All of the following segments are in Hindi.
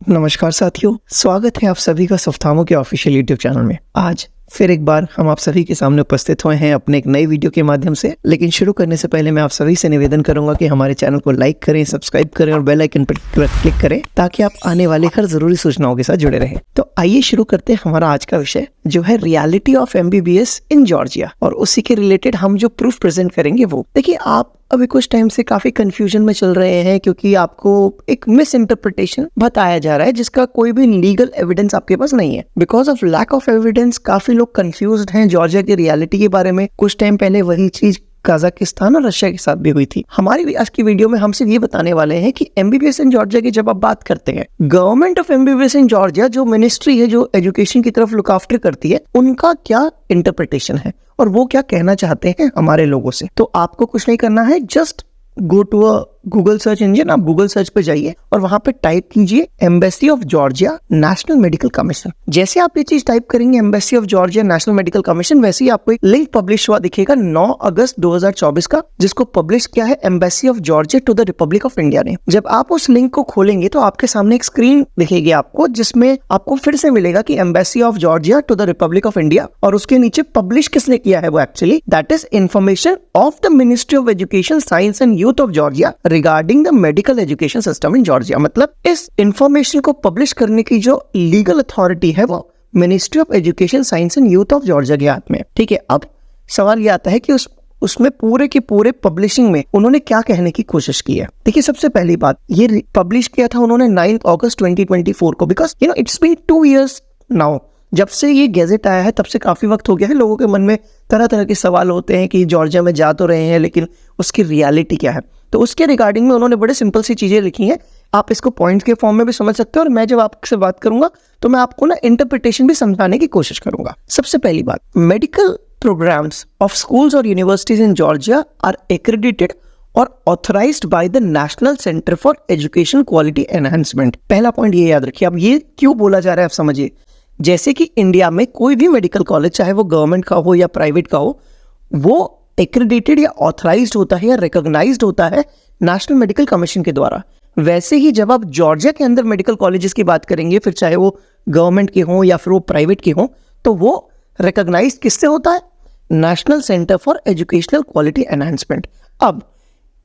नमस्कार साथियों, स्वागत है आप सभी का सफ्तामो के ऑफिशियल यूट्यूब चैनल में। आज फिर एक बार हम आप सभी के सामने उपस्थित हुए हैं अपने एक नई वीडियो के माध्यम से। लेकिन शुरू करने से पहले मैं आप सभी से निवेदन करूंगा कि हमारे चैनल को लाइक करें, सब्सक्राइब करें और बेल आइकन पर क्लिक करें ताकि आप आने वाले हर जरूरी सूचनाओं के साथ जुड़े रहें। तो आइए शुरू करते हैं हमारा आज का विषय, जो है reality of MBBS in Georgia, और उसी के रिलेटेड हम जो प्रूफ प्रेजेंट करेंगे वो देखिए। आप अभी कुछ टाइम से काफी कंफ्यूजन में चल रहे हैं क्योंकि आपको एक मिस इंटरप्रिटेशन बताया जा रहा है जिसका कोई भी लीगल एविडेंस आपके पास नहीं है। Because of lack of evidence काफी लोग कंफ्यूज्ड हैं जॉर्जिया की रियलिटी के बारे में। कुछ टाइम पहले वही चीज कजाकिस्तान और रशिया के साथ भी हुई थी। हमारी आज की वीडियो में हम सिर्फ ये बताने वाले हैं कि MBBS इन जॉर्जिया की जब आप बात करते हैं, government of MBBS in Georgia जो मिनिस्ट्री है जो एजुकेशन की तरफ लुक आफ्टर करती है, उनका क्या इंटरप्रिटेशन है और वो क्या कहना चाहते हैं हमारे लोगों से। तो आपको कुछ नहीं करना है, just go to a Google search engine. आप गूगल सर्च पे जाइए और वहां पे टाइप कीजिए embassy of Georgia national medical commission. जैसे आप ये चीज टाइप करेंगे embassy of Georgia national medical commission, वैसे ही आपको एक लिंक पब्लिश हुआ दिखेगा 9 अगस्त 2024 का, जिसको पब्लिश किया है embassy of Georgia to the Republic of India ने। जब आप उस लिंक को खोलेंगे तो आपके सामने एक स्क्रीन दिखेगी आपको, जिसमें आपको फिर से मिलेगा कि embassy of Georgia to the Republic of India, और उसके नीचे पब्लिश किसने किया है वो actually, that is information of the ministry of education, science and youth of Georgia regarding the medical education system in Georgia. मतलब इस इंफॉर्मेशन को पब्लिश करने की जो लीगल अथॉरिटी है वो ministry of education, science and youth of Georgia के हाथ में। ठीक है, अब सवाल ये आता है कि उसमें पूरे के पूरे पब्लिशिंग में उन्होंने क्या कहने की कोशिश की है। देखिए, सबसे पहली बात, ये पब्लिश किया था उन्होंने 9 अगस्त 2024 को, because it's been 2 years now. जब से ये गैजेट आया है तब से काफी वक्त हो गया है। लोगों के मन में तरह तरह के सवाल होते हैं कि जॉर्जिया में जा तो रहे हैं लेकिन उसकी रियलिटी क्या है। तो उसके रिगार्डिंग में उन्होंने बड़े सिंपल सी चीजें लिखी हैं। आप इसको पॉइंट्स के फॉर्म में भी समझ सकते हो, और मैं जब आपसे बात करूंगा तो मैं आपको इंटरप्रिटेशन भी समझाने की कोशिश करूंगा। सबसे पहली बात, मेडिकल प्रोग्राम्स ऑफ स्कूल्स और universities in Georgia are accredited और authorised by the National centre for education quality Enhancement. पहला पॉइंट ये याद रखिए। अब ये क्यों बोला जा रहा है आप समझिए। जैसे कि इंडिया में कोई भी मेडिकल कॉलेज, चाहे वो गवर्नमेंट का हो या प्राइवेट का हो, वो एक्रेडिटेड या ऑथराइज्ड होता है या रिकॉग्नाइज्ड होता है नेशनल मेडिकल कमीशन के द्वारा। वैसे ही जब आप जॉर्जिया के अंदर मेडिकल कॉलेजेस की बात करेंगे, फिर चाहे वो गवर्नमेंट के हों या फिर वो प्राइवेट के हों, तो वो रिकॉग्नाइज्ड किससे होता है? National centre for educational quality enhancement. अब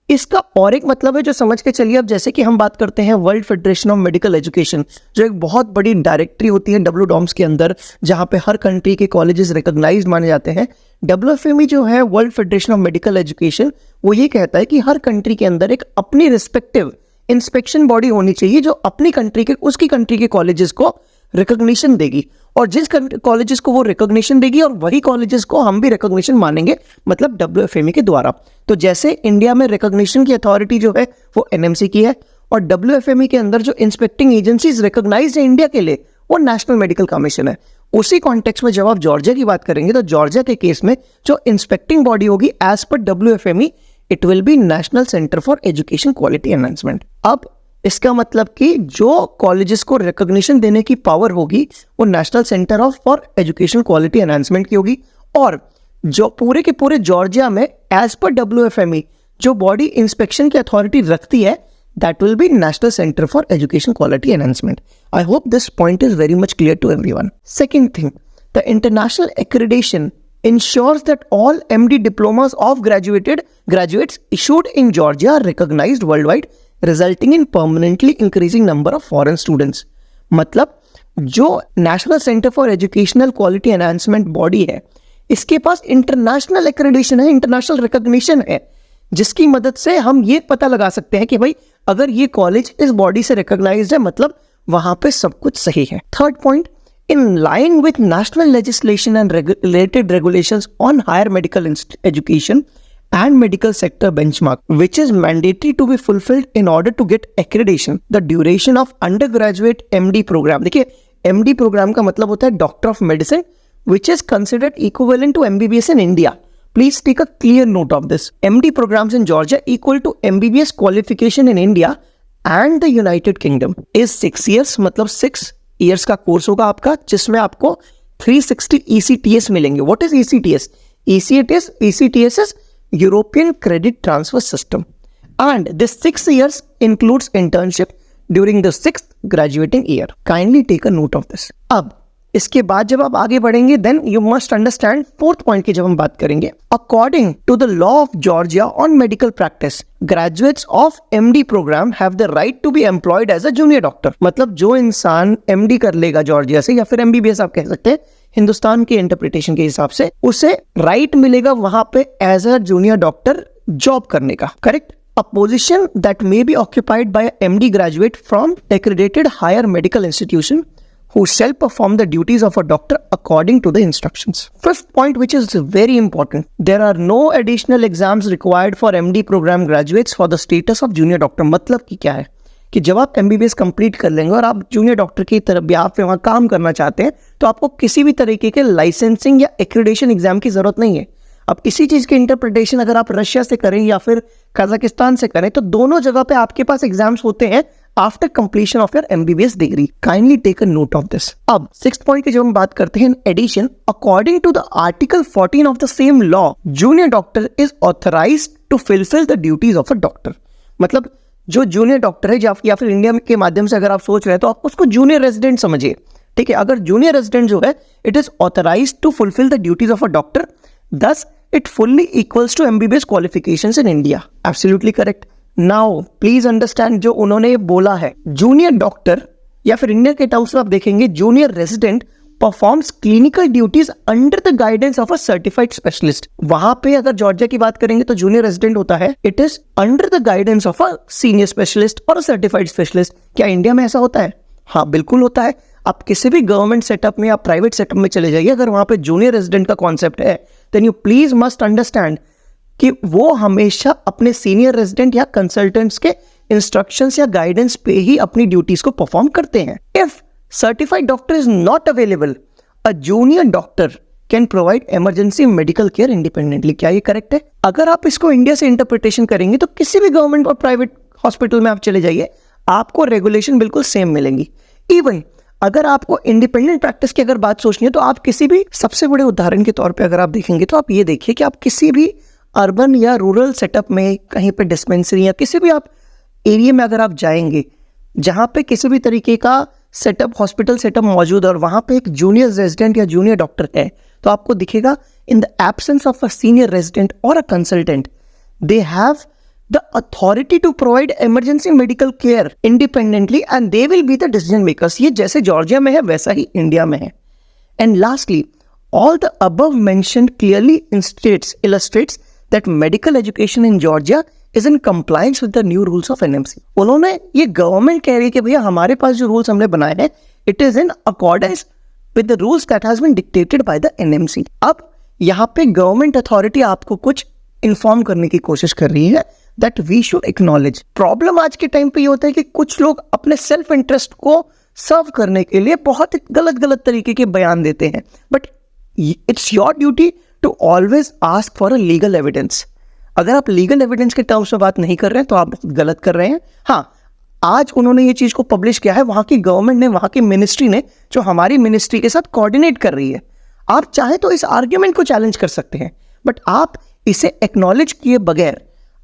इसका और एक मतलब है जो समझ के चलिए। अब जैसे कि हम बात करते हैं world federation of medical education, जो एक बहुत बड़ी डायरेक्टरी होती है WDOMS के अंदर, जहां पे हर कंट्री के कॉलेजेस रिकॉग्नाइज्ड माने जाते हैं। WFME जो है world federation of medical education, वो ये कहता है कि हर कंट्री के अंदर एक अपनी रिस्पेक्टिव इंस्पेक्शन बॉडी होनी चाहिए जो अपनी कंट्री के, उसकी कंट्री के कॉलेजेस को रिकॉग्निशन देगी, और जिस कॉलेजेस को वो रिकॉग्निशन देगी और वही कॉलेजेस को हम भी रिकॉग्निशन मानेंगे, मतलब WFME के द्वारा। तो जैसे इंडिया में रिकॉग्निशन की अथॉरिटी जो है वो NMC की है, और WFME के अंदर जो इंस्पेक्टिंग एजेंसीज रिकॉग्नाइज्ड है इंडिया के लिए वो नेशनल मेडिकल कमीशन है। उसी कॉन्टेक्स्ट में जब आप जॉर्जिया की बात करेंगे तो जॉर्जिया के केस में जो इंस्पेक्टिंग बॉडी होगी as per WFME, it will be national centre for education quality enhancement. अब इसका मतलब कि जो कॉलेजेस को रिकॉग्निशन देने की पावर होगी वो national centre of for education quality enhancement की होगी, और जो पूरे के पूरे जॉर्जिया में एज पर WFME जो बॉडी इंस्पेक्शन की अथॉरिटी रखती है, that will be national centre for education quality enhancement. I hope this point is very much clear to everyone. Second thing, the international accreditation ensures that all MD diplomas of graduates issued in Georgia are recognized worldwide, resulting in permanently increasing number of foreign students। मतलब जो national centre for educational quality enhancement body है, इसके पास इंटरनेशनल एक्रेडिटेशन है, इंटरनेशनल रिकॉग्निशन है, जिसकी मदद से हम ये पता लगा सकते हैं कि भाई अगर ये कॉलेज इस बॉडी से रिकॉग्नाइज्ड है मतलब वहां पे सब कुछ सही है। Third point, in line with national legislation and related regulations on higher medical education and medical sector benchmark, which is mandatory to be fulfilled in order to get accreditation, the duration of undergraduate MD program, देखिए MD program का मतलब होता है doctor of medicine, which is considered equivalent to MBBS in India. Please take a clear note of this. MD programs in Georgia equal to MBBS qualification in India and the United Kingdom is 6 years, मतलब 6 years का कोर्स होगा आपका, जिसमें आपको 360 ECTS मिलेंगे। What is ECTS? ECTS is European Credit Transfer System, and this 6 years includes internship, during the 6th graduating year. Kindly take a note of this. अब इसके बाद जब आप आगे बढ़ेंगे then you must understand 4th point की जब हम बात करेंगे, according to the law of Georgia on medical practice graduates of MD programme have the right to be employed as a junior doctor. मतलब जो इंसान एमडी कर लेगा जॉर्जिया से, या फिर एमबीबीएस आप कह सकते हैं हिंदुस्तान के इंटरप्रिटेशन के हिसाब से, उसे राइट मिलेगा वहां पे as a junior doctor job करने का। Correct? A position that may be occupied by a MD graduate from accredited higher medical institution who shall perform the duties of a doctor according to the instructions. 5th point, which is very important, there are no additional exams required for MD program graduates for the status of junior doctor। मतलब कि क्या है कि जब आप MBBS कंप्लीट कर लेंगे और आप जूनियर डॉक्टर की तरफ भी आप वहाँ काम करना चाहते हैं, तो आपको किसी भी तरीके के लाइसेंसिंग या एक्रेडिटेशन एग्जाम की जरूरत नहीं है। अब किसी चीज के इंटरप्रिटेशन अगर आप रशिया से करें या फिर कजाकिस्तान से करें, तो दोनों जगह पे आपके पास एग्जाम्स होते हैं after completion of your MBBS degree. Kindly take a note of this. अब 6th पॉइंट की जब हम बात करते हैं, in addition according to the article 14 of the same law, junior doctor is authorised to fulfil the duties of a doctor. मतलब जो जूनियर डॉक्टर है या फिर इंडिया के माध्यम से अगर आप सोच रहे हैं तो आप उसको जूनियर रेजिडेंट समझिए। ठीक है? अगर जूनियर रेजिडेंट जो है, it is authorised to fulfil the duties of a doctor, thus it fully equals to MBBS qualifications in India। Absolutely correct। Now please understand जो उन्होंने बोला है, जूनियर डॉक्टर या फिर इंडिया के टर्म्स में आप देखेंगे junior resident performs clinical duties under the guidance of a certified specialist. वहां पे अगर जॉर्जिया की बात करेंगे तो जूनियर रेजिडेंट होता है, it is under the guidance of a senior specialist और अ सर्टिफाइड स्पेशलिस्ट। क्या इंडिया में ऐसा होता है? हाँ, बिल्कुल होता है। आप किसी भी गवर्नमेंट सेटअप में या प्राइवेट सेटअप में चले जाइए, अगर वहां पे जूनियर रेजिडेंट का कॉन्सेप्ट है, then you please must understand कि वो हमेशा अपने सीनियर रेजिडेंट या कंसल्टेंट्स के इंस्ट्रक्शंस या गाइडेंस पे ही अपनी ड्यूटीज को परफॉर्म करते हैं। If certified doctor is not available, a junior doctor can provide emergency medical care independently. क्या ये करेक्ट है? अगर आप इसको इंडिया से इंटरप्रिटेशन करेंगे तो किसी भी गवर्नमेंट और प्राइवेट हॉस्पिटल में आप चले जाइए, आपको रेगुलेशन बिल्कुल सेम मिलेंगी। इवन अगर आपको इंडिपेंडेंट प्रैक्टिस की अगर बात सोचनी है, तो आप किसी भी, सबसे बड़े उदाहरण के तौर पे अगर आप देखेंगे तो आप ये देखिए कि आप किसी भी अर्बन या रूरल सेटअप में कहीं पे डिस्पेंसरी या किसी भी आप एरिया में अगर आप जाएंगे जहां पे किसी भी तरीके का सेटअप, हॉस्पिटल सेटअप मौजूद है और वहां पे एक जूनियर रेजिडेंट या जूनियर डॉक्टर है, तो आपको दिखेगा in the absence of a senior resident और a consultant, they have the authority to provide emergency medical care independently and they will be the decision makers। ये जैसे जॉर्जिया में है वैसा ही इंडिया में है। And lastly, all the above mentioned clearly illustrates that medical education in Georgia is in compliance with the new rules of NMC। उन्होंने, ये गवर्नमेंट कह रही है कि भैया हमारे पास जो रूल्स हमने बनाए हैं, it is in accordance with the rules that has been dictated by the NMC। अब यहाँ पे गवर्नमेंट अथॉरिटी आपको कुछ इन्फॉर्म करने की कोशिश कर रही है that we should acknowledge। Problem आज के टाइम पे ये होता है कि कुछ लोग अपने सेल्फ इंटरेस्ट को सर्व करने के लिए बहुत गलत तरीके के बयान देते हैं, but it's your duty to always ask for a legal evidence. अगर आप लीगल एविडेंस के टर्म्स में बात नहीं कर रहे हैं तो आप गलत कर रहे हैं। हाँ, आज उन्होंने ये चीज को पब्लिश किया है, वहां की गवर्नमेंट ने, वहां की मिनिस्ट्री ने, जो हमारी मिनिस्ट्री के साथ कोऑर्डिनेट कर रही है। आप चाहे तो इस आर्ग्यूमेंट को चैलेंज कर सकते हैं, बट आप इसे एक्नॉलेज किए बगैर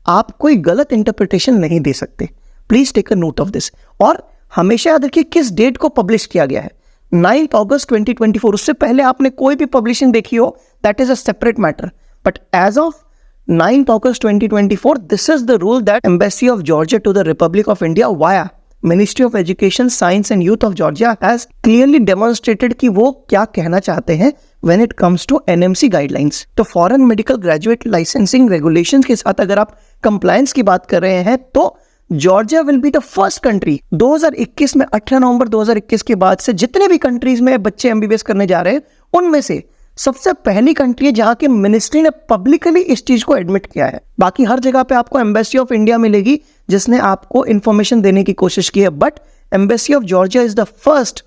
आप कोई गलत इंटरप्रिटेशन नहीं दे सकते। Please take a note of this. और हमेशा याद रखिए किस डेट को पब्लिश किया गया है, 9 अगस्त 2024। उससे पहले आपने कोई भी पब्लिशिंग देखी हो, that is a separate matter, but as of 9 August 2024, this is the rule that Embassy of Georgia to the Republic of India via Ministry of Education, Science and Youth of Georgia has clearly demonstrated कि वो क्या कहना चाहते हैं when it comes to NMC guidelines। तो Foreign Medical Graduate Licensing Regulations के साथ अगर आप compliance की बात कर रहे हैं तो Georgia will be the first country 2021 में, 18 नवंबर 2021 के बाद से जितने भी कंट्रीज में बच्चे एमबीबीएस करने जा रहे हैं उनमें से सबसे पहली कंट्री है जहां की मिनिस्ट्री ने पब्लिकली इस चीज को एडमिट किया है। बाकी हर जगह पे आपको एम्बेसी ऑफ इंडिया मिलेगी जिसने आपको इंफॉर्मेशन देने की कोशिश की है, but embassy of Georgia is the first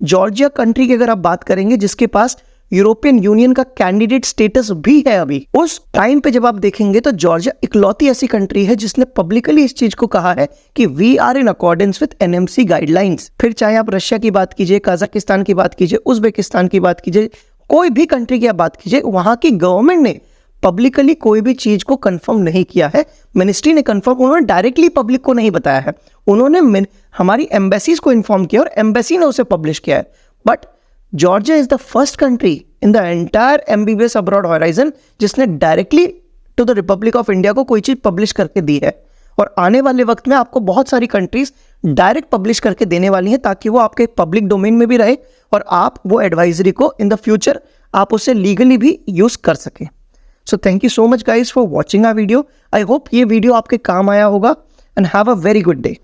Georgia country की अगर आप बात करेंगे जिसके पास यूरोपियन यूनियन का कैंडिडेट स्टेटस भी है। अभी उस टाइम पे जब आप देखेंगे तो जॉर्जिया इकलौती ऐसी कंट्री है जिसने पब्लिकली इस चीज को कहा है कि we are in accordance with NMC guidelines. फिर चाहे आप रशिया की बात कीजिए, कजाकिस्तान की बात कीजिए, उज्बेकिस्तान की बात कीजिए, कोई भी कंट्री की आप बात कीजिए, वहां की गवर्नमेंट ने पब्लिकली कोई भी चीज को कंफर्म नहीं किया है। मिनिस्ट्री ने कंफर्म, उन्होंने डायरेक्टली पब्लिक को नहीं बताया है, उन्होंने हमारी एम्बेसीज को इन्फॉर्म किया और एम्बेसी ने उसे पब्लिश किया है। But Georgia is the first country in the entire MBBS abroad horizon जिसने directly to the Republic of India को कोई चीज पब्लिश करके दी है। और आने वाले वक्त में आपको बहुत सारी कंट्रीज डायरेक्ट पब्लिश करके देने वाली हैं, ताकि वो आपके पब्लिक डोमेन में भी रहे और आप वो एडवाइजरी को इन द फ्यूचर आप उसे लीगली भी यूज कर सकें। So thank you so much guys for watching our video. I hope ये वीडियो आपके काम आया होगा and have a very good day.